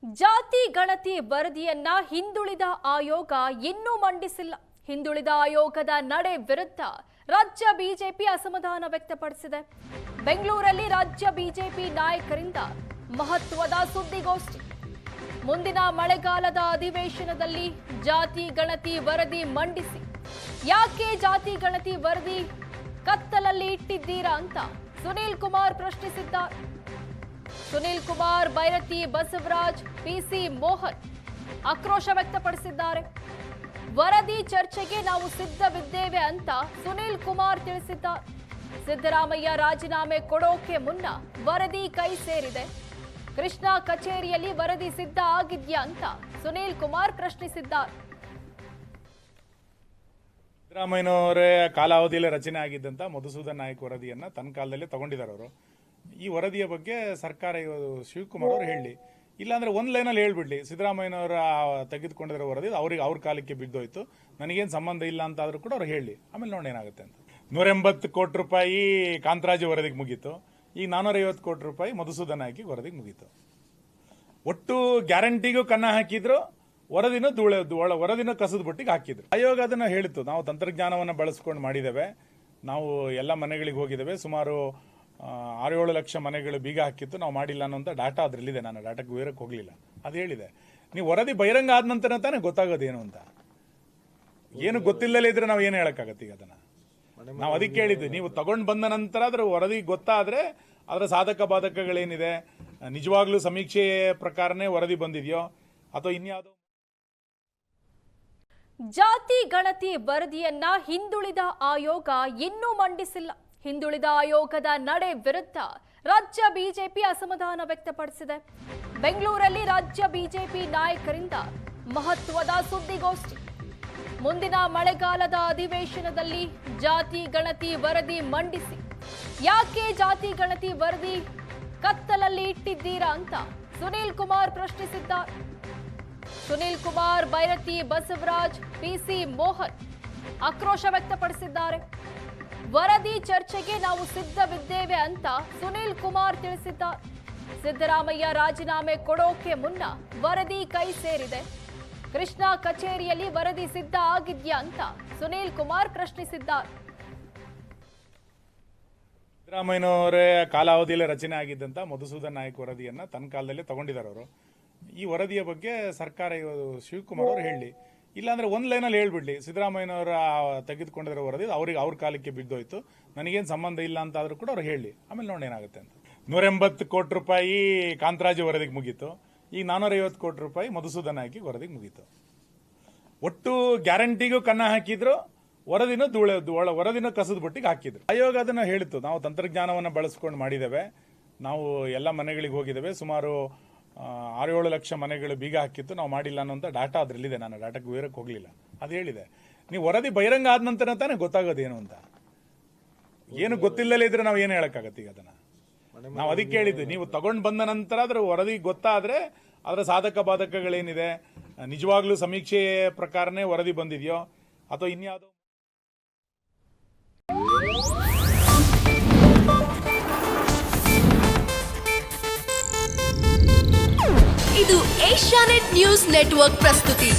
ಜಾತಿ ಗಣತಿ ವರದಿಯನ್ನ ಹಿಂದುಳಿದ ಆಯೋಗ ಇನ್ನೂ ಮಂಡಿಸಿಲ್ಲ. ಹಿಂದುಳಿದ ಆಯೋಗದ ನಡೆ ವಿರುದ್ಧ ರಾಜ್ಯ ಬಿಜೆಪಿ ಅಸಮಾಧಾನ ವ್ಯಕ್ತಪಡಿಸಿದೆ. ಬೆಂಗಳೂರಲ್ಲಿ ರಾಜ್ಯ ಬಿಜೆಪಿ ನಾಯಕರಿಂದ ಮಹತ್ವದ ಸುದ್ದಿಗೋಷ್ಠಿ. ಮುಂದಿನ ಮಳೆಗಾಲದ ಅಧಿವೇಶನದಲ್ಲಿ ಜಾತಿ ಗಣತಿ ವರದಿ ಮಂಡಿಸಿ. ಯಾಕೆ ಜಾತಿ ಗಣತಿ ವರದಿ ಕತ್ತಲಲ್ಲಿ ಇಟ್ಟಿದ್ದೀರಾ ಅಂತ ಸುನೀಲ್ ಕುಮಾರ್ ಪ್ರಶ್ನಿಸಿದ್ದಾರೆ. ಸುನೀಲ್ ಕುಮಾರ್, ಬೈರತಿ ಬಸವರಾಜ್, ಪಿಸಿ ಮೋಹನ್ ಆಕ್ರೋಶ ವ್ಯಕ್ತಪಡಿಸಿದ್ದಾರೆ. ವರದಿ ಚರ್ಚೆಗೆ ನಾವು ಸಿದ್ಧವಿದ್ದೇವೆ ಅಂತ ಸುನೀಲ್ ಕುಮಾರ್ ತಿಳಿಸಿದ್ದಾರೆ. ಸಿದ್ದರಾಮಯ್ಯ ರಾಜೀನಾಮೆ ಕೊಡೋಕೆ ಮುನ್ನ ವರದಿ ಕೈ ಸೇರಿದೆ. ಕೃಷ್ಣ ಕಚೇರಿಯಲ್ಲಿ ವರದಿ ಸಿದ್ಧ ಆಗಿದ್ಯಾ ಅಂತ ಸುನೀಲ್ ಕುಮಾರ್ ಪ್ರಶ್ನಿಸಿದ್ದಾರೆ. ಸಿದ್ದರಾಮಯ್ಯನವರೇ ಕಾಲಾವಧಿಯಲ್ಲಿ ರಚನೆ ಆಗಿದ್ದಂತ ಮಧುಸೂದನ್ ನಾಯಕ್ ವರದಿಯನ್ನ ತನ್ನ ಕಾಲದಲ್ಲಿ ತಗೊಂಡಿದ್ದಾರೆ ಅವರು. ಈ ವರದಿಯ ಬಗ್ಗೆ ಸರ್ಕಾರ ಶಿವಕುಮಾರ್ ಅವರು ಹೇಳಿ, ಇಲ್ಲಾಂದ್ರೆ ಒಂದ್ ಲೈನಲ್ಲಿ ಹೇಳ್ಬಿಡ್ಲಿ, ಸಿದ್ದರಾಮಯ್ಯನವರ ತೆಗೆದುಕೊಂಡಿರೋ ವರದಿ ಅವ್ರ ಕಾಲಕ್ಕೆ ಬಿದ್ದೋಯ್ತು, ನನಗೇನು ಸಂಬಂಧ ಇಲ್ಲ ಅಂತ ಆದ್ರೂ ಕೂಡ ಅವ್ರು ಹೇಳಿ, ಆಮೇಲೆ ನೋಡಿ ಏನಾಗುತ್ತೆ ಅಂತ. 180 ಕೋಟಿ ರೂಪಾಯಿ ಕಾಂತರಾಜು ವರದಿಗೆ ಮುಗೀತು. ಈಗ 450 ಕೋಟಿ ರೂಪಾಯಿ ಮಧುಸೂದನ್ ನಾಯಕ್ ವರದಿಗೆ ಮುಗೀತು. ಒಟ್ಟು ಗ್ಯಾರಂಟಿಗೂ ಕನ್ನ ಹಾಕಿದ್ರು, ವರದಿನ ಕಸದ ಬುಟ್ಟಿಗೆ ಹಾಕಿದ್ರು. ಆಯೋಗ ಅದನ್ನ ಹೇಳಿತ್ತು, ನಾವು ತಂತ್ರಜ್ಞಾನವನ್ನು ಬಳಸ್ಕೊಂಡು ಮಾಡಿದ್ದೇವೆ, ನಾವು ಎಲ್ಲ ಮನೆಗಳಿಗೆ ಹೋಗಿದ್ದೇವೆ, ಸುಮಾರು 6-7 ಲಕ್ಷ ಮನೆಗಳು ಬೀಗ ಹಾಕಿತ್ತು, ನಾವು ಮಾಡಿಲ್ಲ ಅನ್ನೋಂಥ ಡಾಟಾ ಅದ್ರಲ್ಲಿದೆ. ನಾನು ಡಾಟಾಕ್ಕೆ ವಿವರಕ್ಕೆ ಹೋಗಲಿಲ್ಲ, ಅದು ಹೇಳಿದೆ. ನೀವು ವರದಿ ಬಹಿರಂಗ ಆದ ನಂತರ ತಾನೇ ಗೊತ್ತಾಗೋದೇನು ಅಂತ. ಏನು ಗೊತ್ತಿಲ್ಲದೇ ಇದ್ರೆ ನಾವು ಏನು ಹೇಳಕ್ಕಾಗತ್ತೆ? ಈಗ ಅದನ್ನ ನಾವು ಅದಕ್ಕೆ ಹೇಳಿದ್ವಿ, ನೀವು ತಗೊಂಡು ಬಂದ ನಂತರ ಅದ್ರ ವರದಿ ಗೊತ್ತಾದ್ರೆ ಅದರ ಸಾಧಕ ಬಾಧಕಗಳೇನಿದೆ, ನಿಜವಾಗ್ಲೂ ಸಮೀಕ್ಷೆ ಪ್ರಕಾರನೇ ವರದಿ ಬಂದಿದೆಯೋ ಅಥವಾ ಇನ್ಯಾವುದೋ. ಜಾತಿ ಗಣತಿ ವರದಿಯನ್ನ ಹಿಂದುಳಿದ ಆಯೋಗ ಇನ್ನೂ ಮಂಡಿಸಿಲ್ಲ. ಹಿಂದುಳಿದ ಆಯೋಗದ ನಡೆ ವಿರುದ್ಧ ರಾಜ್ಯ ಬಿಜೆಪಿ ಅಸಮಾಧಾನ ವ್ಯಕ್ತಪಡಿಸಿದೆ. ಬೆಂಗಳೂರಲ್ಲಿ ರಾಜ್ಯ ಬಿಜೆಪಿ ನಾಯಕರಿಂದ ಮಹತ್ವದ ಸುದ್ದಿಗೋಷ್ಠಿ. ಮುಂದಿನ ಮಳೆಗಾಲದ ಅಧಿವೇಶನದಲ್ಲಿ ಜಾತಿ ಗಣತಿ ವರದಿ ಮಂಡಿಸಿ. ಯಾಕೆ ಜಾತಿ ಗಣತಿ ವರದಿ ಕತ್ತಲಲ್ಲಿ ಇಟ್ಟಿದ್ದೀರಾ ಅಂತ ಸುನೀಲ್ ಕುಮಾರ್ ಪ್ರಶ್ನಿಸಿದ್ದಾರೆ. ಸುನೀಲ್ ಕುಮಾರ್, ಬೈರತಿ ಬಸವರಾಜ್, ಪಿಸಿ ಮೋಹನ್ ಆಕ್ರೋಶ ವ್ಯಕ್ತಪಡಿಸಿದ್ದಾರೆ. ವರದಿ ಚರ್ಚೆಗೆ ನಾವು ಸಿದ್ಧವಿದ್ದೇವೆ ಅಂತ ಸುನೀಲ್ ಕುಮಾರ್ ತಿಳಿಸಿದ್ದಾರೆ. ಸಿದ್ದರಾಮಯ್ಯ ರಾಜೀನಾಮೆ ಕೊಡೋಕೆ ಮುನ್ನ ವರದಿ ಕೈ ಸೇರಿದೆ. ಕೃಷ್ಣ ಕಚೇರಿಯಲ್ಲಿ ವರದಿ ಸಿದ್ಧ ಆಗಿದ್ಯಾ ಅಂತ ಸುನೀಲ್ ಕುಮಾರ್ ಪ್ರಶ್ನಿಸಿದ್ದಾರೆ. ಸಿದ್ದರಾಮಯ್ಯನವರೇ ಕಾಲಾವಧಿಯಲ್ಲಿ ರಚನೆ ಆಗಿದ್ದಂತ ಮಧುಸೂದನ್ ನಾಯಕ್ ವರದಿಯನ್ನ ತನ್ನ ಕಾಲದಲ್ಲಿ ತಗೊಂಡಿದ್ದಾರೆ ಅವರು. ಈ ವರದಿಯ ಬಗ್ಗೆ ಸರ್ಕಾರ ಶಿವಕುಮಾರ್ ಅವರು ಹೇಳಿ, ಇಲ್ಲಾಂದ್ರೆ ಒಂದ್ ಲೈನಲ್ಲಿ ಹೇಳ್ಬಿಡ್ಲಿ, ಸಿದ್ದರಾಮಯ್ಯನವರ ತೆಗೆದುಕೊಂಡಿರೋ ವರದಿ ಅವ್ರ ಕಾಲಕ್ಕೆ ಬಿದ್ದೋಯ್ತು, ನನಗೇನು ಸಂಬಂಧ ಇಲ್ಲ ಅಂತ ಆದ್ರೂ ಕೂಡ ಅವ್ರು ಹೇಳಿ, ಆಮೇಲೆ ನೋಡಿ ಏನಾಗುತ್ತೆ ಅಂತ. 180 ಕೋಟಿ ರೂಪಾಯಿ ಕಾಂತರಾಜು ವರದಿಗೆ ಮುಗೀತು. ಈಗ 450 ಕೋಟಿ ರೂಪಾಯಿ ಮಧುಸೂದನ್ ನಾಯಕ್ ವರದಿಗೆ ಮುಗೀತು. ಒಟ್ಟು ಗ್ಯಾರಂಟಿಗೂ ಕನ್ನ ಹಾಕಿದ್ರು, ವರದಿನ ಕಸದ ಬುಟ್ಟಿಗೆ ಹಾಕಿದ್ರು. ಆಯೋಗ ಅದನ್ನ ಹೇಳಿತ್ತು, ನಾವು ತಂತ್ರಜ್ಞಾನವನ್ನು ಬಳಸ್ಕೊಂಡು ಮಾಡಿದ್ದೇವೆ, ನಾವು ಎಲ್ಲ ಮನೆಗಳಿಗೆ ಹೋಗಿದ್ದೇವೆ, ಸುಮಾರು 6-7 ಲಕ್ಷ ಮನೆಗಳು ಬೀಗ ಹಾಕಿತ್ತು, ನಾವು ಮಾಡಿಲ್ಲ ಅನ್ನೋಂಥ ಡಾಟಾ ಅದ್ರಲ್ಲಿದೆ. ನಾನು ಡಾಟಾಕ್ಕೆ ವಿವರಕ್ಕೆ ಹೋಗಲಿಲ್ಲ, ಅದು ಹೇಳಿದೆ. ನೀವು ವರದಿ ಬಹಿರಂಗ ಆದ ನಂತರ ತಾನೇ ಗೊತ್ತಾಗೋದೇನು ಅಂತ. ಏನು ಗೊತ್ತಿಲ್ಲದೇ ಇದ್ರೆ ನಾವು ಏನು ಹೇಳಕ್ಕಾಗತ್ತೆ? ಈಗ ಅದನ್ನ ನಾವು ಅದಕ್ಕೆ ಹೇಳಿದ್ವಿ, ನೀವು ತಗೊಂಡು ಬಂದ ನಂತರ ಅದ್ರ ವರದಿ ಗೊತ್ತಾದ್ರೆ ಅದರ ಸಾಧಕ ಬಾಧಕಗಳೇನಿದೆ, ನಿಜವಾಗ್ಲೂ ಸಮೀಕ್ಷೆ ಪ್ರಕಾರನೇ ವರದಿ ಬಂದಿದೆಯೋ ಅಥವಾ ಇನ್ಯಾವುದೋ. ಇದು ಏಷ್ಯಾನೆಟ್ ನ್ಯೂಸ್ ನೆಟ್ವರ್ಕ್ ಪ್ರಸ್ತುತಿ.